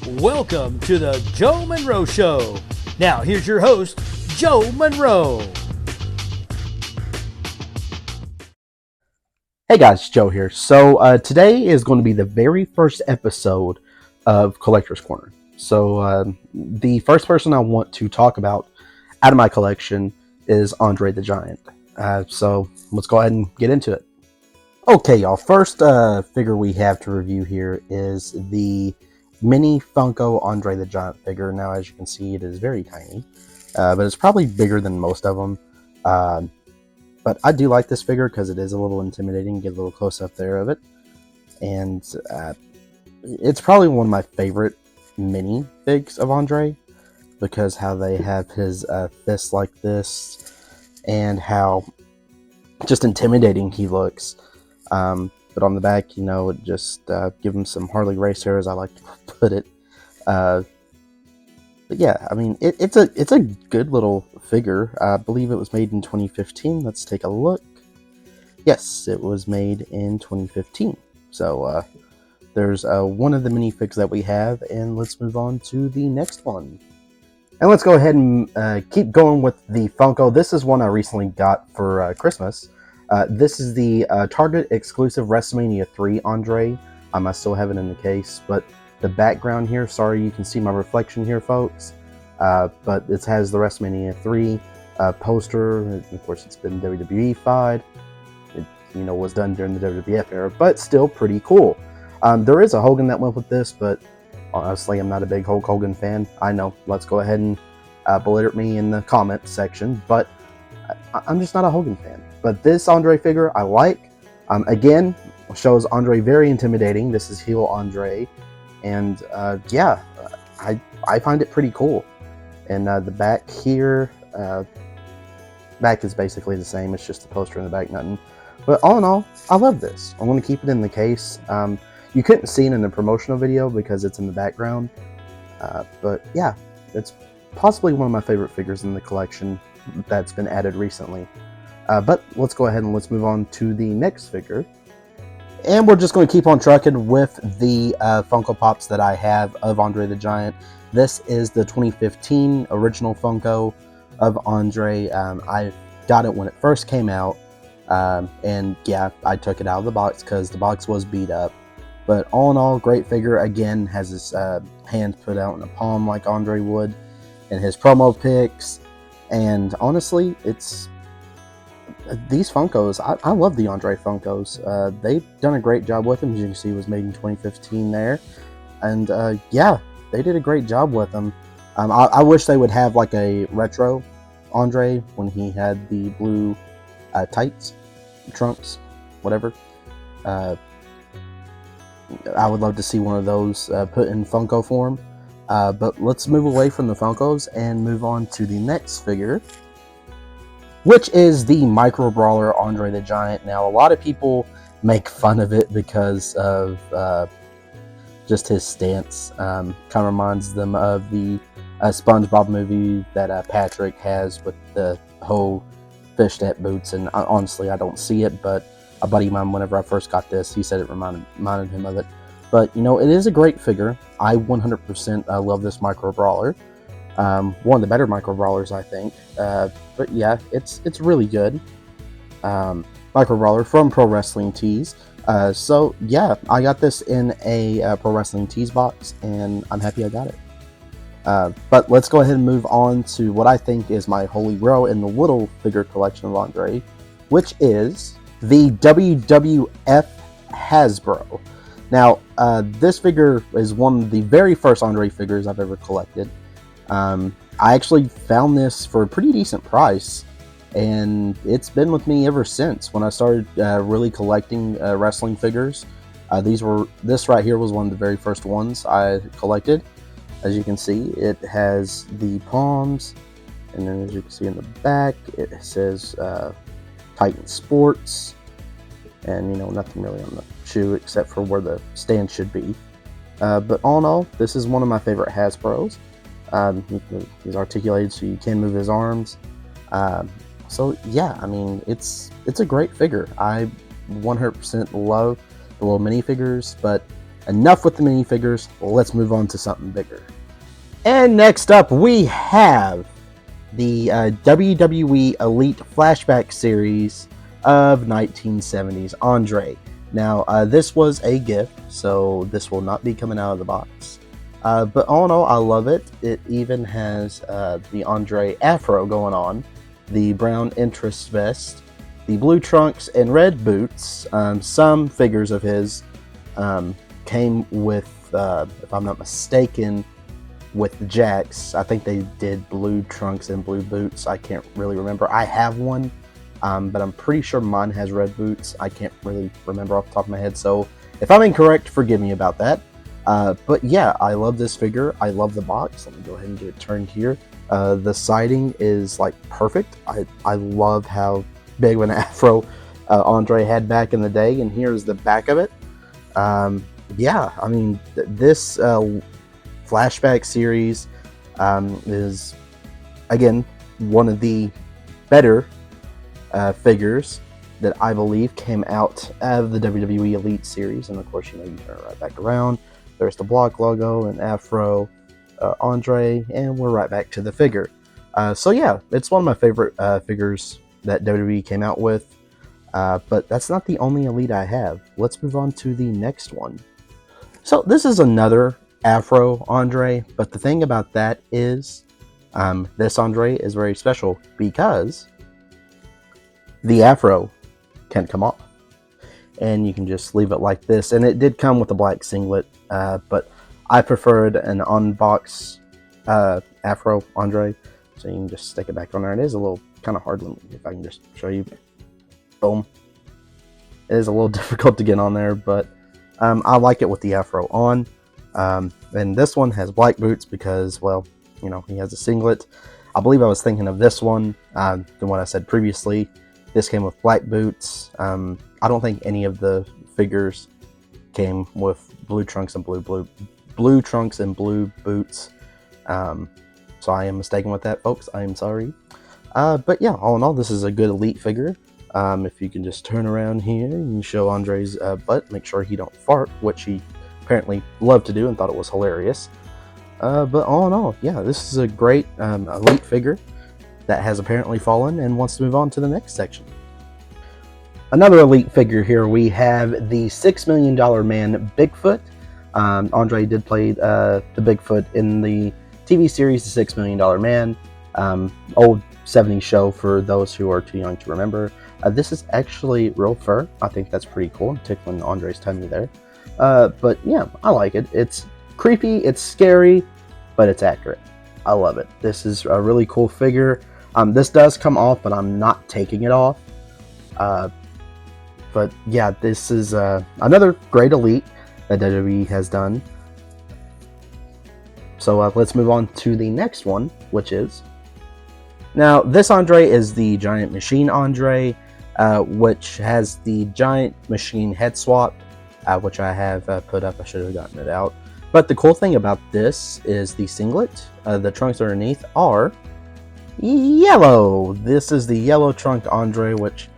Welcome to the Joe Monroe Show. Now, here's your host, Joe Monroe. Hey guys, Joe here. So today is going to be the very first episode of Collector's Corner. So the first person I want to talk about out of my collection is Andre the Giant. So let's go ahead and get into it. Okay, y'all. First figure we have to review here is the mini Funko Andre the Giant figure. Now, as you can see, it is very tiny, but it's probably bigger than most of them. But I do like this figure because it is a little intimidating. Get a little close up there of it. And it's probably one of my favorite mini figs of Andre because how they have his fist like this and how just intimidating he looks. But on the back, you know, it just give him some Harley racer, as I like to put it. But yeah, I mean, it's a good little figure. I believe it was made in 2015. Let's take a look. Yes, it was made in 2015. So there's one of the minifigs that we have, and let's move on to the next one. And let's go ahead and keep going with the Funko. This is one I recently got for Christmas. This is the Target exclusive WrestleMania 3 Andre. I still have it in the case, but the background here, sorry you can see my reflection here, folks, but it has the WrestleMania 3 poster. Of course, it's been WWE-fied. It, was done during the WWF era, but still pretty cool. There is a Hogan that went with this, but honestly, I'm not a big Hulk Hogan fan. I know, let's go ahead and belittle me in the comments section, but I'm just not a Hogan fan. But this Andre figure I like. Again, shows Andre very intimidating. This is heel Andre. And yeah, I find it pretty cool. And the back here, back is basically the same. It's just the poster in the back, nothing. But all in all, I love this. I'm going to keep it in the case. You couldn't see it in the promotional video because it's in the background. But yeah, it's possibly one of my favorite figures in the collection that's been added recently. But let's go ahead and let's move on to the next figure. And we're just going to keep on trucking with the Funko Pops that I have of Andre the Giant. This is the 2015 original Funko of Andre. I got it when it first came out. And yeah, I took it out of the box because the box was beat up. But all in all, great figure. Again, has his hand put out in a palm like Andre would in his promo pics. And honestly, it's... these Funkos, I love the Andre Funkos. They've done a great job with them. As you can see, it was made in 2015 there. And yeah, they did a great job with them. I wish they would have like a retro Andre when he had the blue tights, trunks, whatever. I would love to see one of those put in Funko form. But let's move away from the Funkos and move on to the next figure, which is the Micro Brawler Andre the Giant. Now, a lot of people make fun of it because of just his stance. Kind of reminds them of the SpongeBob movie that Patrick has with the whole fishnet boots. And honestly, I don't see it, but a buddy of mine, whenever I first got this, he said it reminded him of it. But, it is a great figure. I 100% love this Micro Brawler. One of the better Micro Brawlers, I think. But yeah, it's really good. Micro Brawler from Pro-Wresting Tees. So yeah, I got this in a Pro-Wresting Tees box, and I'm happy I got it. But let's go ahead and move on to what I think is my holy grail in the little figure collection of Andre, which is the WWF Hasbro. Now, this figure is one of the very first Andre figures I've ever collected. I actually found this for a pretty decent price, and it's been with me ever since. When I started really collecting wrestling figures, this right here was one of the very first ones I collected. As you can see, it has the palms, and then as you can see in the back, it says Titan Sports, and nothing really on the shoe except for where the stand should be. But all in all, this is one of my favorite Hasbros. He's articulated so you can move his arms. So yeah, I mean, it's a great figure. I 100% love the little minifigures, but enough with the minifigures. Let's move on to something bigger. And next up, we have the WWE Elite Flashback Series of 1970s Andre. Now, this was a gift, so this will not be coming out of the box. But all in all, I love it. It even has the Andre afro going on, the brown interest vest, the blue trunks and red boots. Some figures of his came with, if I'm not mistaken, with the Jacks. I think they did blue trunks and blue boots. I can't really remember. I have one, but I'm pretty sure mine has red boots. I can't really remember off the top of my head, so if I'm incorrect, forgive me about that. But yeah, I love this figure. I love the box. Let me go ahead and get it turned here. The siding is like perfect. I love how big of an afro Andre had back in the day, and here's the back of it. Yeah, I mean, this flashback series is, again, one of the better figures that I believe came out of the WWE Elite series. And of course, you turn it right back around. There's the block logo and afro Andre, and we're right back to the figure. So yeah, it's one of my favorite figures that WWE came out with. But that's not the only Elite I have. Let's move on to the next one. So this is another afro Andre, but the thing about that is this Andre is very special because the afro can come off, and you can just leave it like this. And it did come with a black singlet, but I preferred an on-box afro Andre, so you can just stick it back on there. It is a little kind of hard. If I can just show you. Boom. It is a little difficult to get on there, but I like it with the afro on. And this one has black boots because, well, he has a singlet. I believe I was thinking of this one than what I said previously. This came with black boots. I don't think any of the figures came with blue trunks and blue trunks and blue boots. So I am mistaken with that, folks. I am sorry. But yeah, all in all, this is a good Elite figure. If you can just turn around here and show Andre's butt, make sure he don't fart, which he apparently loved to do and thought it was hilarious. But all in all, yeah, this is a great Elite figure that has apparently fallen and wants to move on to the next section. Another Elite figure here, we have the $6 Million Man Bigfoot. Andre did play the Bigfoot in the TV series The $6 Million Man. Old 70s show for those who are too young to remember. This is actually real fur. I think that's pretty cool. I'm tickling Andre's tummy there. But yeah, I like it. It's creepy, it's scary, but it's accurate. I love it. This is a really cool figure. This does come off, but I'm not taking it off. But yeah, this is another great Elite that WWE has done. So let's move on to the next one, which is... Now, this Andre is the Giant Machine Andre, which has the Giant Machine head swap, which I have put up. I should have gotten it out. But the cool thing about this is the singlet. The trunks underneath are yellow. This is the yellow trunk Andre, which,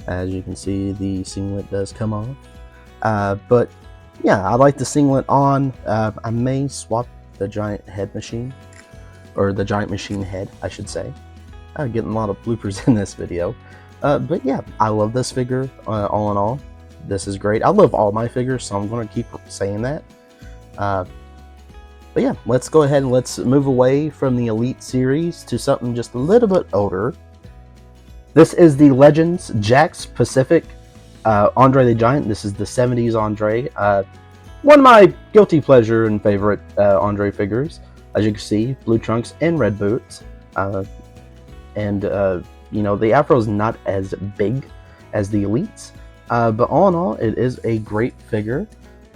as you can see, the singlet does come off. But yeah, I like the singlet on. I may swap the Giant Head Machine, or the Giant Machine head, I should say. I'm getting a lot of bloopers in this video. But yeah, I love this figure, all in all. This is great. I love all my figures, so I'm going to keep saying that. But yeah, let's go ahead and let's move away from the Elite series to something just a little bit older. This is the Legends Jakks Pacific Andre the Giant. This is the 70s Andre. One of my guilty pleasure and favorite Andre figures. As you can see, blue trunks and red boots. The afro is not as big as the Elites, but all in all, it is a great figure.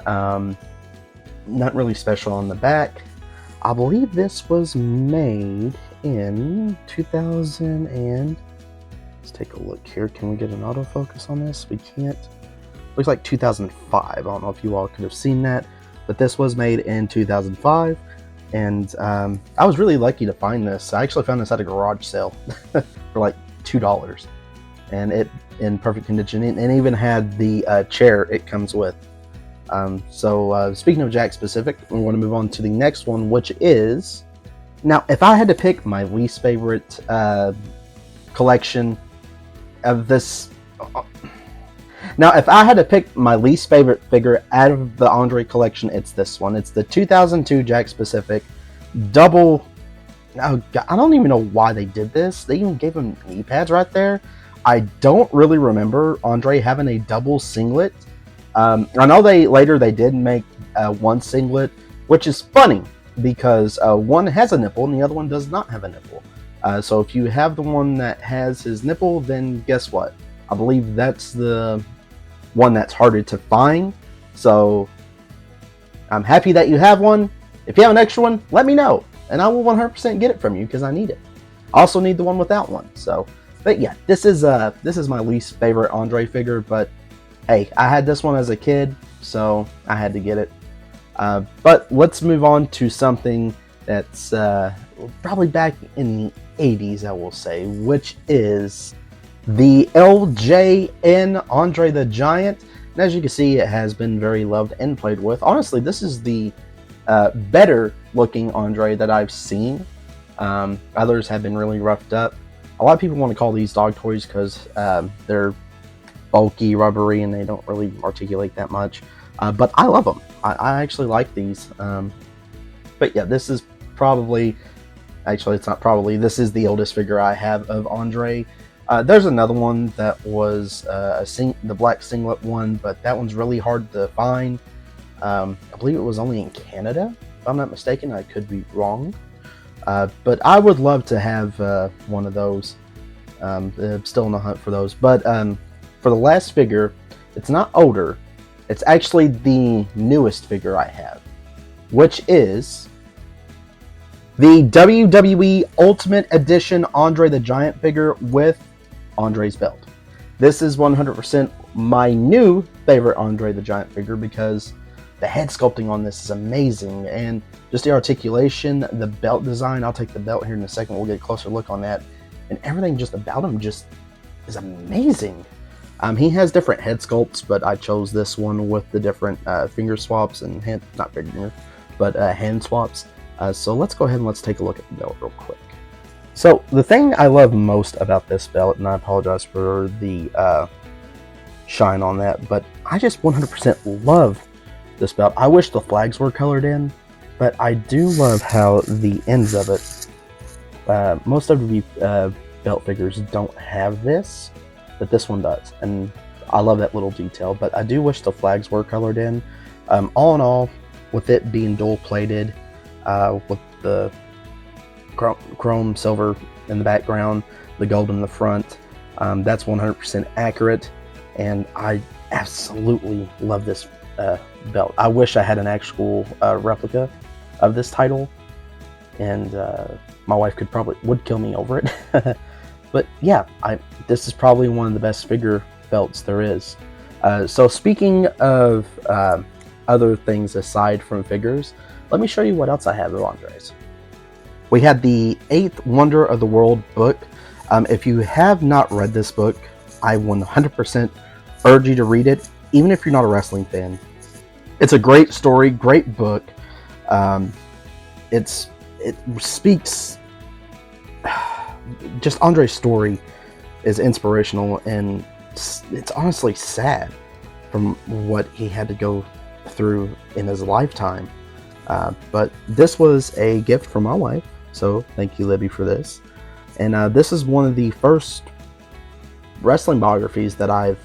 Not really special on the back. I believe this was made in 2000 and... Let's take a look here. Can we get an autofocus on this? We can't. Looks like 2005. I don't know if you all could have seen that, but this was made in 2005. And I was really lucky to find this. I actually found this at a garage sale for like $2, and it in perfect condition, and even had the chair it comes with. Speaking of Jack specific, we want to move on to the next one, which is, now if I had to pick my least favorite collection of this, now if I had to pick my least favorite figure out of the Andre collection, it's this one. It's the 2002 Jack specific double. Oh God, I don't even know why they did this. They even gave him knee pads right there. I don't really remember Andre having a double singlet. I know they did make one singlet, which is funny because one has a nipple and the other one does not have a nipple. So if you have the one that has his nipple, then guess what? I believe that's the one that's harder to find. So I'm happy that you have one. If you have an extra one, let me know, and I will 100% get it from you because I need it. I also need the one without one. So, but yeah, this is my least favorite Andre figure. But hey, I had this one as a kid, so I had to get it. But let's move on to something that's probably back in the 80s, I will say, which is the LJN Andre the Giant. And as you can see, it has been very loved and played with. Honestly, this is the better looking Andre that I've seen. Others have been really roughed up. A lot of people want to call these dog toys because they're bulky, rubbery, and they don't really articulate that much. But I love them. I actually like these. But yeah, this is probably, actually it's not probably, this is the oldest figure I have of Andre. There's another one that was the black singlet one, but that one's really hard to find. I believe it was only in Canada, if I'm not mistaken. I could be wrong. But I would love to have one of those. I'm still in the hunt for those. But for the last figure, it's not older. It's actually the newest figure I have, which is the WWE Ultimate Edition Andre the Giant figure with Andre's belt. This is 100% my new favorite Andre the Giant figure because the head sculpting on this is amazing, and just the articulation, the belt design. I'll take the belt here in a second. We'll get a closer look on that, and everything just about him just is amazing. He has different head sculpts, but I chose this one with the different finger swaps and hand swaps. So let's go ahead and let's take a look at the belt real quick. So the thing I love most about this belt, and I apologize for the shine on that, but I just 100% love this belt. I wish the flags were colored in, but I do love how the ends of it, most of the belt figures don't have this, but this one does, and I love that little detail. But I do wish the flags were colored in. All in all, with it being dual plated, with the chrome silver in the background, the gold in the front, that's 100% accurate, and I absolutely love this belt. I wish I had an actual replica of this title, and my wife would kill me over it. But yeah, this is probably one of the best figure belts there is. So speaking of other things aside from figures, let me show you what else I have of Andre's. We had the 8th Wonder of the World book. If you have not read this book, I 100% urge you to read it, even if you're not a wrestling fan. It's a great story, great book. It speaks, just Andre's story is inspirational, and it's honestly sad from what he had to go through in his lifetime. But this was a gift from my wife, so thank you, Libby, for this. And this is one of the first wrestling biographies that I've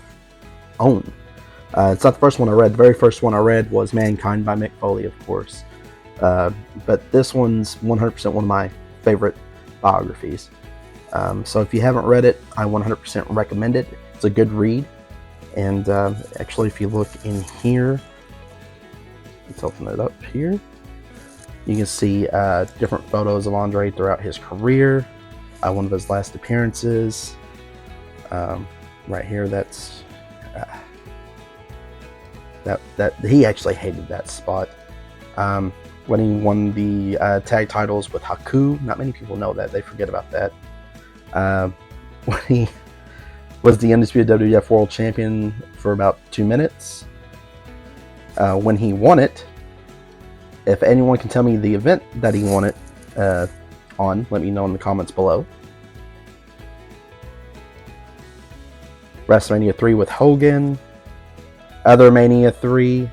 owned. It's not the first one I read. The very first one I read was Mankind by Mick Foley, of course. But this one's 100% one of my favorite biographies. So if you haven't read it, I 100% recommend it. It's a good read. And actually, if you look in here, let's open it up here. You can see different photos of Andre throughout his career. One of his last appearances. Right here, that's that he actually hated that spot. When he won the tag titles with Haku, not many people know that. They forget about that. When he was the undisputed WWF World Champion for about 2 minutes. when he won it. If anyone can tell me the event that he won it on, let me know in the comments below. WrestleMania 3 with Hogan, Other Mania 3,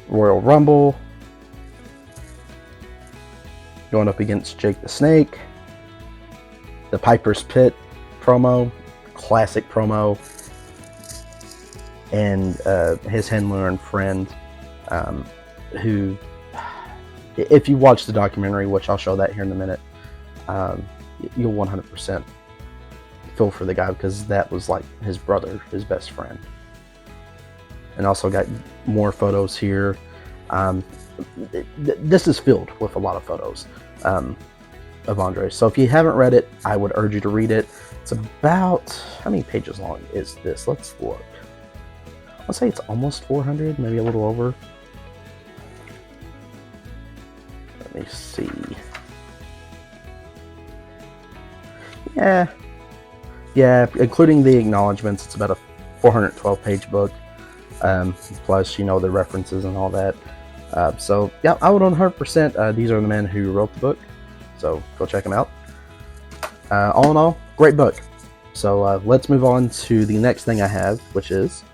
Royal Rumble, going up against Jake the Snake, the Piper's Pit promo, classic promo, and his handler and friend, who, if you watch the documentary, which I'll show that here in a minute, you'll 100% feel for the guy, because that was like his brother, his best friend. And also got more photos here. This is filled with a lot of photos of Andre. So if you haven't read it, I would urge you to read it. It's about, how many pages long is this? Let's look. I'll say it's almost 400, maybe a little over. Let me see. Yeah, including the acknowledgments, it's about a 412 page book. Plus, the references and all that. So, yeah, I would 100%. These are the men who wrote the book. So, go check them out. All in all, great book. So, let's move on to the next thing I have, which is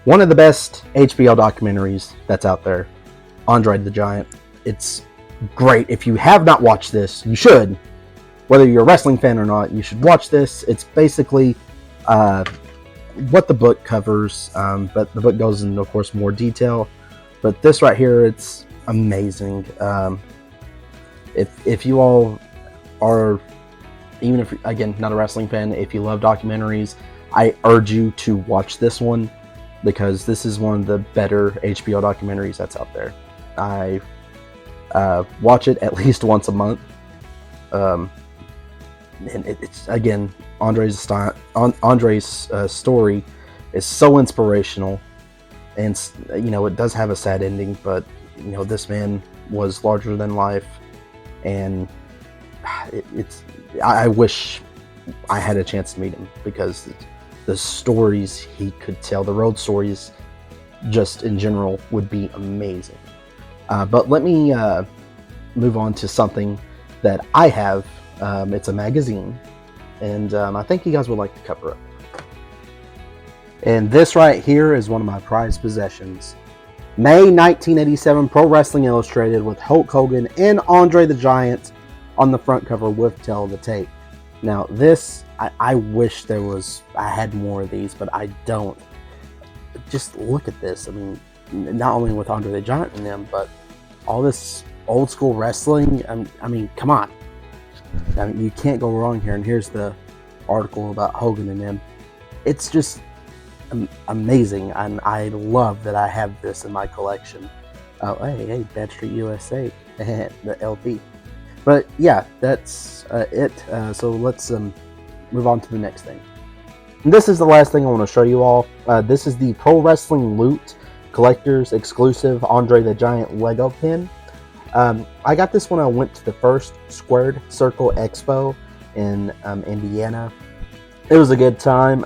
one of the best HBO documentaries that's out there, Andre the Giant. It's great. If you have not watched this, you should. Whether you're a wrestling fan or not, you should watch this. It's basically what the book covers, but the book goes into, of course, more detail. But this right here, it's amazing. If you all are, even if, again, not a wrestling fan, if you love documentaries, I urge you to watch this one, because this is one of the better HBO documentaries that's out there. I watch it at least once a month. And it's, again, Andre's story is so inspirational, and it does have a sad ending, but this man was larger than life, and I wish I had a chance to meet him, because the stories he could tell, the road stories just in general, would be amazing. But let me move on to something that I have. It's a magazine, and I think you guys would like to cover it. And this right here is one of my prized possessions. May 1987 Pro Wrestling Illustrated, with Hulk Hogan and Andre the Giant on the front cover with Tell the Tape. Now this, I wish I had more of these, but I don't. Just look at this. I mean, not only with Andre the Giant in them, but all this old school wrestling. I mean, come on. I mean, you can't go wrong here. And here's the article about Hogan and them. It's just amazing, and I love that I have this in my collection. Oh, hey, Bad Street USA, the LP. But yeah, that's it. So let's move on to the next thing. And this is the last thing I want to show you all. This is the Pro Wrestling Loot Collector's Exclusive Andre the Giant Lego pin. I got this when I went to the first Squared Circle Expo in Indiana. It was a good time.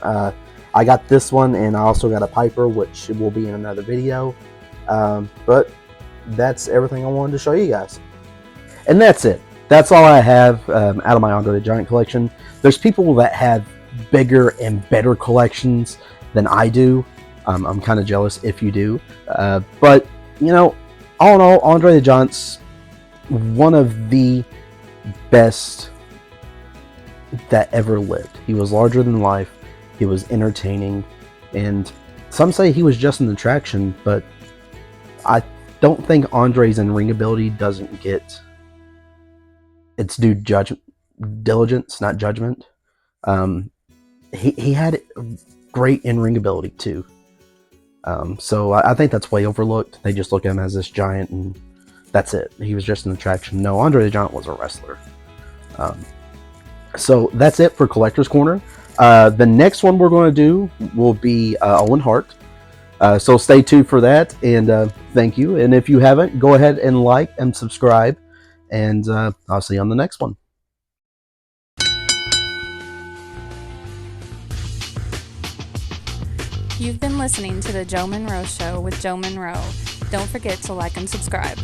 I got this one, and I also got a Piper, which will be in another video. But that's everything I wanted to show you guys. And that's it. That's all I have out of my Andre the Giant collection. There's people that have bigger and better collections than I do. I'm kind of jealous if you do. But, all in all, Andre the Giant's one of the best that ever lived. He was larger than life. He was entertaining. And some say he was just an attraction, but I don't think Andre's in-ring ability doesn't get its due diligence, not judgment. He had great in-ring ability too. So I think that's way overlooked. They just look at him as this giant, and that's it. He was just an attraction. No, Andre the Giant was a wrestler. So that's it for Collector's Corner. The next one we're going to do will be Owen Hart. So stay tuned for that, and thank you. And if you haven't, go ahead and like and subscribe, and I'll see you on the next one. You've been listening to The Joe Monroe Show with Joe Monroe. Don't forget to like and subscribe.